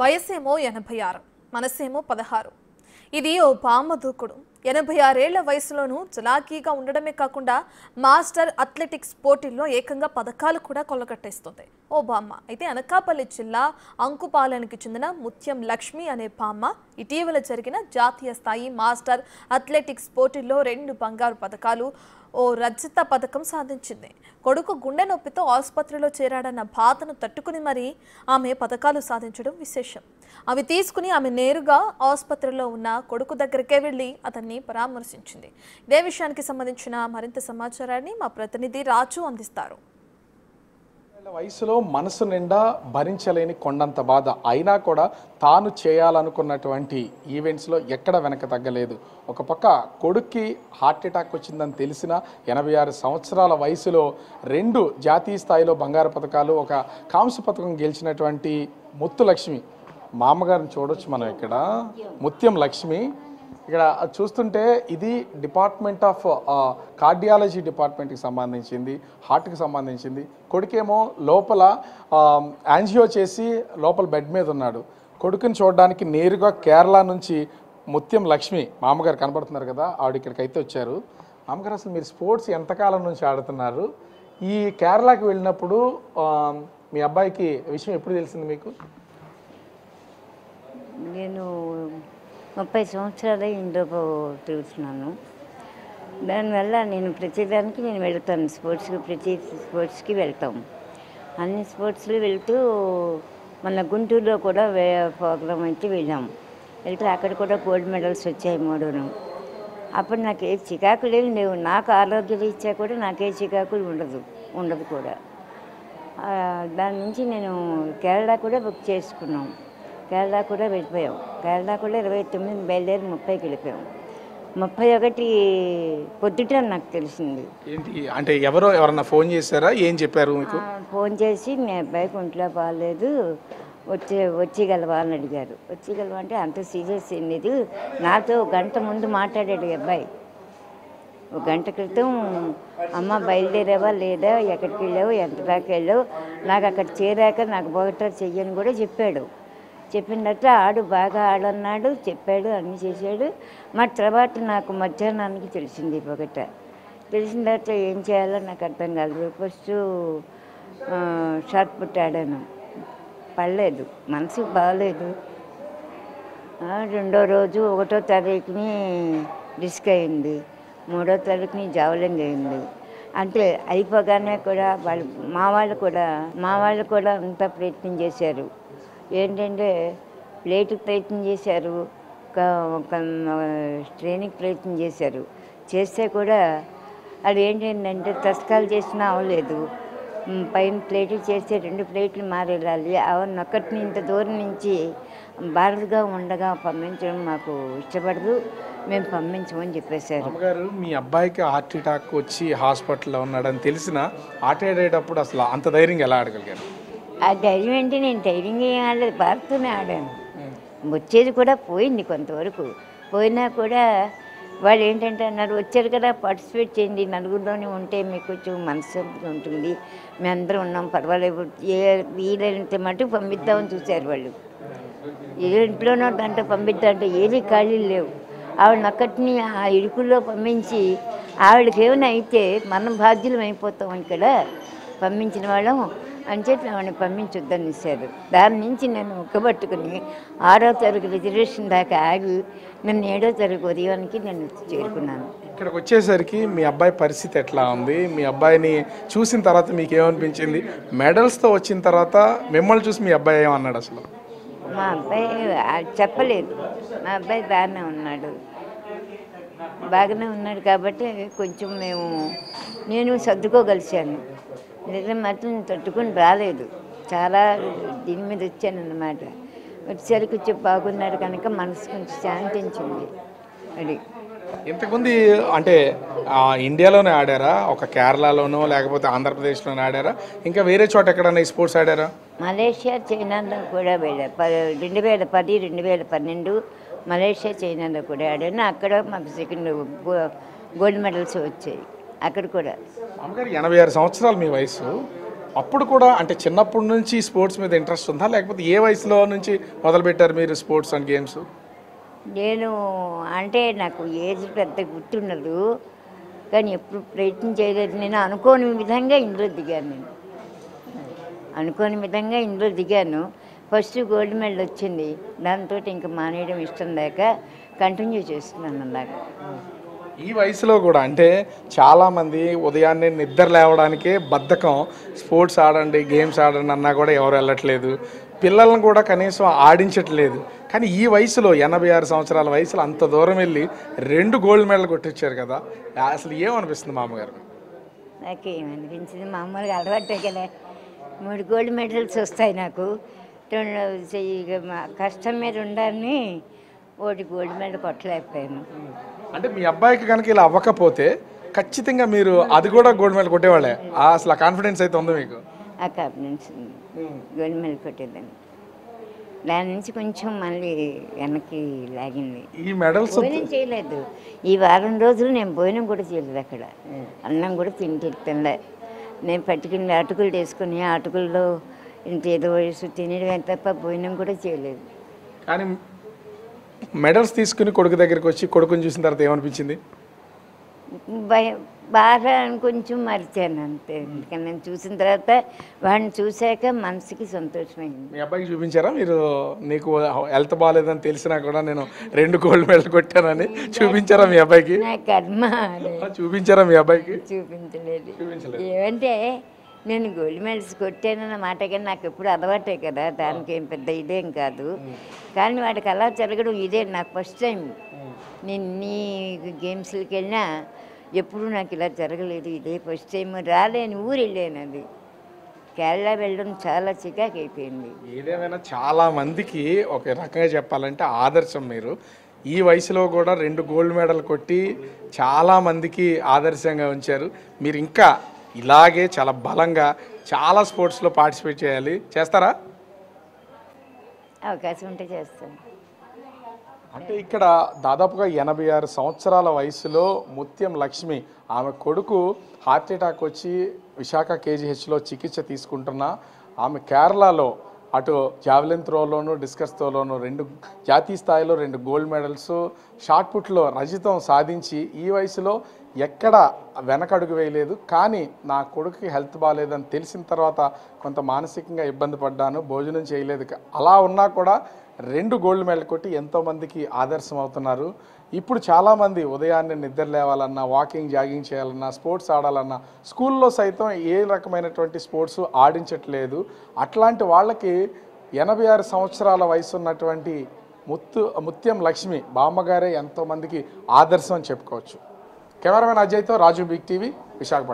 వయసేమో 86, మనసేమో 16. ఇది ఓ పామ దూకుడు. 86 ఏళ్ల వయసులోనూ చలాకీగా ఉండడమే కాకుండా మాస్టర్ అథ్లెటిక్స్ పోటీల్లో ఏకంగా పథకాలు కూడా కొల్లగట్టేస్తుంది ఓ బామ్మ. అయితే అనకాపల్లి జిల్లా అంకుపాలెనికి చెందిన ముత్యం లక్ష్మి అనే బామ్మ ఇటీవల జరిగిన జాతీయ స్థాయి మాస్టర్ అథ్లెటిక్స్ పోటీల్లో 2 బంగారు పథకాలు, ఓ రజత పథకం సాధించింది. కొడుకు గుండె నొప్పితో ఆసుపత్రిలో చేరాడన్న బాధను తట్టుకుని మరీ ఆమె పథకాలు సాధించడం విశేషం. అవి తీసుకుని ఆమె నేరుగా ఆసుపత్రిలో ఉన్న కొడుకు దగ్గరికే వెళ్లి అతన్ని పరామర్శించింది. ఇదే విషయానికి సంబంధించిన మరింత సమాచారాన్ని మా ప్రతినిధి రాజు అందిస్తారు. వయసులో మనసు నిండా భరించలేని కొండంత బాధ అయినా కూడా తాను చేయాలనుకున్నటువంటి ఈవెంట్స్లో ఎక్కడ వెనక తగ్గలేదు. ఒక పక్క కొడుక్కి హార్ట్ అటాక్ వచ్చిందని తెలిసిన 86 సంవత్సరాల వయసులో 2 జాతీయ స్థాయిలో బంగారు పథకాలు, ఒక కాంస్య పథకం గెలిచినటువంటి ముత్తు లక్ష్మి మామగారిని చూడొచ్చు మనం ఇక్కడ. ముత్యం లక్ష్మి ఇక్కడ చూస్తుంటే ఇది డిపార్ట్మెంట్ ఆఫ్ కార్డియాలజీ డిపార్ట్మెంట్కి సంబంధించింది, హార్ట్కి సంబంధించింది. కొడుకేమో లోపల యాంజియో చేసి లోపల బెడ్ మీద ఉన్నాడు. కొడుకుని చూడడానికి నేరుగా కేరళ నుంచి ముత్యం లక్ష్మి మామగారు కనబడుతున్నారు కదా, ఆవిడ ఇక్కడికి అయితే వచ్చారు. మామగారు, అసలు మీరు స్పోర్ట్స్ ఎంతకాలం నుంచి ఆడుతున్నారు? ఈ కేరళకి వెళ్ళినప్పుడు మీ అబ్బాయికి విషయం ఎప్పుడు తెలిసింది మీకు? నేను 30 సంవత్సరాలు ఇంట్లో తిరుగుతున్నాను. దానివల్ల నేను ప్రతిదానికి నేను వెళ్తాను. ప్రతి స్పోర్ట్స్కి వెళ్తాం. అన్ని స్పోర్ట్స్లో వెళ్తూ మన గుంటూరులో కూడా ప్రోగ్రామ్ అయితే వెళ్ళాం. వెళ్తే అక్కడ కూడా గోల్డ్ మెడల్స్ వచ్చాయి 3. అప్పుడు నాకు ఏ చికాకులు ఏమి లేవు. నాకు ఆరోగ్య రీత్యా కూడా నాకే చికాకులు ఉండదు కూడా. దాని నుంచి నేను కేరళ కూడా బుక్ చేసుకున్నాం. కేరళ కూడా వెళ్ళిపోయాం. కేరళ కూడా 29 బయలుదేరి 30కి వెళ్ళిపోయాం. 31 పొద్దుట నాకు తెలిసింది. ఏంటి అంటే ఎవరన్నా ఫోన్ చేశారా? ఏం చెప్పారు మీకు? ఫోన్ చేసి మీ అబ్బాయికి ఒంట్లో బాగాలేదు, వచ్చేయగలవా అని అడిగారు. వచ్చేయగలవా అంటే అంత సీరియస్ ఏం లేదు. నాతో 1 గంట ముందు మాట్లాడాడు అబ్బాయి. 1 గంట క్రితం అమ్మ బయలుదేరావా లేదా, ఎక్కడికి వెళ్ళావు, ఎంత దాకా వెళ్ళావు, నాకు అక్కడ చేరాక నాకు బొగట చెయ్యని కూడా చెప్పాడు. చెప్పినట్టు బాగా ఆడన్నాడు, చెప్పాడు, అన్నీ చేశాడు. మరి తర్వాత నాకు మధ్యాహ్నానికి తెలిసింది బొగట. తెలిసిన తర్వాత ఏం చేయాలో నాకు అర్థం కాలేదు. ఫస్ట్ షార్ట్ పుట్ ఆడాను, పడలేదు, మనసుకు బాగలేదు. 2వ రోజు 1వ తారీఖుని డిస్క్ అయింది, 3వ తారీఖుని జావలింగ్ అయింది. అంటే అయిపోగానే కూడా మా వాళ్ళు కూడా అంతా ప్రయత్నం చేశారు. ఏంటంటే ప్లేట్కి ప్రయత్నం చేశారు, ఒక ట్రైనింగ్ ప్రయత్నం చేస్తే కూడా అది ఏంటంటే తస్కాలు చేసినా అవ్వలేదు. పైన ప్లేట్లు చేస్తే 2 ప్లేట్లు మారెళ్ళాలి. అవన్నొక్కటిని ఇంత దూరం నుంచి బారుగా ఉండగా పంపించడం మాకు ఇష్టపడదు, మేము పంపించమని చెప్పేశారు. అమ్మగారు, మీ అబ్బాయికి హార్ట్ అటాక్ వచ్చి హాస్పిటల్లో ఉన్నాడని తెలిసిన ఆట ఆడేటప్పుడు అసలు అంత ధైర్యంగా ఎలా ఆడగలిగారు? ఆ ధైర్యం ఏంటి, నేను ధైర్యం ఏం ఆడలేదు, భారత్తోనే ఆడాను. వచ్చేది కూడా పోయింది కొంతవరకు. పోయినా కూడా వాళ్ళు ఏంటంటే అన్నారు, వచ్చారు కదా పార్టిసిపేట్ చేయండి, నలుగురిలోనే ఉంటే మీకు కొంచెం మనశ్శాంతిగా ఉంటుంది, మేమందరం ఉన్నాం, పర్వాలేదు, వీలైనంత మటుకు పంపిద్దామని చూశారు వాళ్ళు. ఇంట్లోనో దాంట్లో పంపిద్దామంటే ఏది ఖాళీలు లేవు. ఆవిడనొక్కటిని ఆ ఇరుకుల్లో పంపించి ఆవిడకి ఏమైనా అయితే మనం బాధ్యులం అయిపోతాం ఇక్కడ, పంపించిన వాళ్ళం అని చెప్పి ఆవిడని పంపించొద్దని ఇచ్చారు. దాని నుంచి నేను ఉక్కబట్టుకుని 6వ తరగతి రిజర్వేషన్ దాకా ఆగి నేను 7వ తరగతి ఉదయానికి నేను చేరుకున్నాను. ఇక్కడికి వచ్చేసరికి మీ అబ్బాయి పరిస్థితి ఎట్లా ఉంది? మీ అబ్బాయిని చూసిన తర్వాత మీకు ఏమనిపించింది? మెడల్స్తో వచ్చిన తర్వాత మిమ్మల్ని చూసి మీ అబ్బాయి ఏమన్నాడు అసలు? మా అబ్బాయి చెప్పలేదు. మా అబ్బాయి బాగానే ఉన్నాడు కాబట్టి కొంచెం నేను సర్దుకోగలిశాను. నిజం మాత్రం తట్టుకుని రాలేదు, చాలా దీని మీద వచ్చానన్నమాట. వచ్చేసరికి కొంచెం బాగున్నాడు కనుక మనసు కొంచెం శాంతించింది. అది ఇంతకుముందు అంటే ఇండియాలోనే ఆడారా? ఒక కేరళలోనో లేకపోతే ఆంధ్రప్రదేశ్లోనే ఆడారా? ఇంకా వేరే చోట ఎక్కడన్నా ఈ స్పోర్ట్స్ ఆడారా? మలేషియా, చైనాలో కూడా వెళ్ళా. 2010, 2012 మలేషియా, చైనాలో కూడా ఆడాను. అక్కడ మాకు 2 గోల్డ్ మెడల్స్ వచ్చాయి అక్కడ కూడా. అమ్మగారు, 86 సంవత్సరాలు మీ వయసు. అప్పుడు కూడా అంటే చిన్నప్పటి నుంచి స్పోర్ట్స్ మీద ఇంట్రెస్ట్ ఉందా, లేకపోతే ఏ వయసులో నుంచి మొదలుపెట్టారు మీరు స్పోర్ట్స్ అండ్ గేమ్స్? నేను అంటే నాకు ఏజ్ పెద్ద గుర్తుండదు, కానీ ఎప్పుడు ప్రయత్నం చేయలేదు. నేను అనుకోని విధంగా ఇందులో దిగాను. అనుకోని విధంగా ఇందులో దిగాను. ఫస్ట్ గోల్డ్ మెడల్ వచ్చింది. దాంతో ఇంకా మానేయడం ఇష్టం లేక కంటిన్యూ చేస్తున్నాను అలాగా. ఈ వయసులో కూడా అంటే చాలామంది ఉదయాన్నే నిద్ర లేవడానికే బద్ధకం, స్పోర్ట్స్ ఆడండి గేమ్స్ ఆడండి అన్నా కూడా ఎవరు వెళ్ళట్లేదు, పిల్లలను కూడా కనీసం ఆడించట్లేదు. కానీ ఈ వయసులో 86 సంవత్సరాల వయసులో అంత దూరం వెళ్ళి 2 గోల్డ్ మెడల్ కొట్టించారు కదా, అసలు ఏమనిపిస్తుంది మామగారు? నాకేమనిపించింది, మామూలుగా అలవాటే కదా. 3 గోల్డ్ మెడల్స్ వస్తాయి నాకు. కష్టం మీద ఉండాలని 1 గోల్డ్ మెడల్ కొట్టలేకపోయాను. అంటే మీ అబ్బాయికి కనుక ఇలా అవ్వకపోతే ఖచ్చితంగా మీరు అది కూడా గోల్డ్ మెడల్ కొట్టేవాళ్ళే, అసలు ఆ కాన్ఫిడెన్స్ అయితే ఉంది మీకు? ఆ కాన్ఫిడెన్స్ ఉంది, గోల్డ్ మెడల్ కొట్టేదాన్ని. దాని నుంచి కొంచెం మళ్ళీ వెనక్కి లాగింది. ఈ మెడల్స్ భోజనం చేయలేదు ఈ వారం రోజులు, నేను భోజనం కూడా చేయలేదు అక్కడ. అన్నం కూడా తినలే. నేను పట్టుకుని అటుకులు వేసుకుని ఆ అటుకుల్లో ఇంత ఏదో వయసు తినడమే తప్ప భోజనం కూడా చేయలేదు. కానీ మెడల్స్ తీసుకుని కొడుకు దగ్గరికి వచ్చి కొడుకుని చూసిన తర్వాత ఏమనిపించింది? బాగా కొంచెం మరిచాను అంతే. ఎందుకని నేను చూసిన తర్వాత వాడిని చూశాక మనసుకి సంతోషమైంది. మీ అబ్బాయికి చూపించారా మీరు? నీకు హెల్త్ బాగాలేదని తెలిసినా కూడా నేను 2 గోల్డ్ మెడల్ కొట్టానని చూపించారా మీ అబ్బాయికి? నా కర్మ చూపించారా మీ అబ్బాయికి? చూపించలేదు. ఏమంటే నేను గోల్డ్ మెడల్స్ కొట్టానన్న మాట కానీ నాకు ఎప్పుడు అలవాటే కదా, దానికి ఏం పెద్ద ఇదేం కాదు. కానీ వాడికి అలా జరగడం ఇదే నాకు ఫస్ట్ టైం. నేను నీ గేమ్స్లకి వెళ్ళినా ఎప్పుడు నాకు ఇలా జరగలేదు, ఇదే ఫస్ట్ టైం. రాలేని ఊరు వెళ్ళాను, అది కేరళ వెళ్ళడం చాలా చికాకు అయిపోయింది. ఏదేమైనా చాలా మందికి ఒక రకంగా చెప్పాలంటే ఆదర్శం మీరు. ఈ వయసులో కూడా 2 గోల్డ్ మెడల్ కొట్టి చాలా మందికి ఆదర్శంగా ఉంచారు. మీరు ఇంకా ఇలాగే చాలా బలంగా చాలా స్పోర్ట్స్లో పార్టిసిపేట్ చేయాలి. చేస్తారా? అవకాశం ఉంటే చేస్తాను. అంటే ఇక్కడ దాదాపుగా 86 సంవత్సరాల వయసులో ముత్యం లక్ష్మి, ఆమె కొడుకు హార్ట్ అటాక్ వచ్చి విశాఖ కేజీహెచ్లో చికిత్స తీసుకుంటున్న ఆమె కేరళలో అటు జావెలిన్ త్రోలోను డిస్కస్ త్రోలోను 2 జాతీయ స్థాయిలో 2 గోల్డ్ మెడల్స్, షార్ట్ పుట్లో రజతం సాధించి ఈ వయసులో ఎక్కడ వెనకడుగు వేయలేదు. కానీ నా కొడుకుకి హెల్త్ బాగాలేదని తెలిసిన తర్వాత కొంత మానసికంగా ఇబ్బంది పడ్డాను, భోజనం చేయలేదు. అలా ఉన్నా కూడా 2 గోల్డ్ మెడల్ కొట్టి ఎంతోమందికి ఆదర్శం అవుతున్నారు. ఇప్పుడు చాలామంది ఉదయాన్నే నిద్ర లేవాలన్నా, వాకింగ్ జాగింగ్ చేయాలన్నా, స్పోర్ట్స్ ఆడాలన్నా స్కూల్లో సైతం ఏ రకమైనటువంటి స్పోర్ట్స్ ఆడించట్లేదు. అట్లాంటి వాళ్ళకి 86 సంవత్సరాల వయసు ఉన్నటువంటి ముత్యం లక్ష్మి బామ్మగారే ఎంతోమందికి ఆదర్శం అని చెప్పుకోవచ్చు. కెమెరామెన్ అజయ్తో రాజు, బిగ్ టీవీ, విశాఖపట్నం.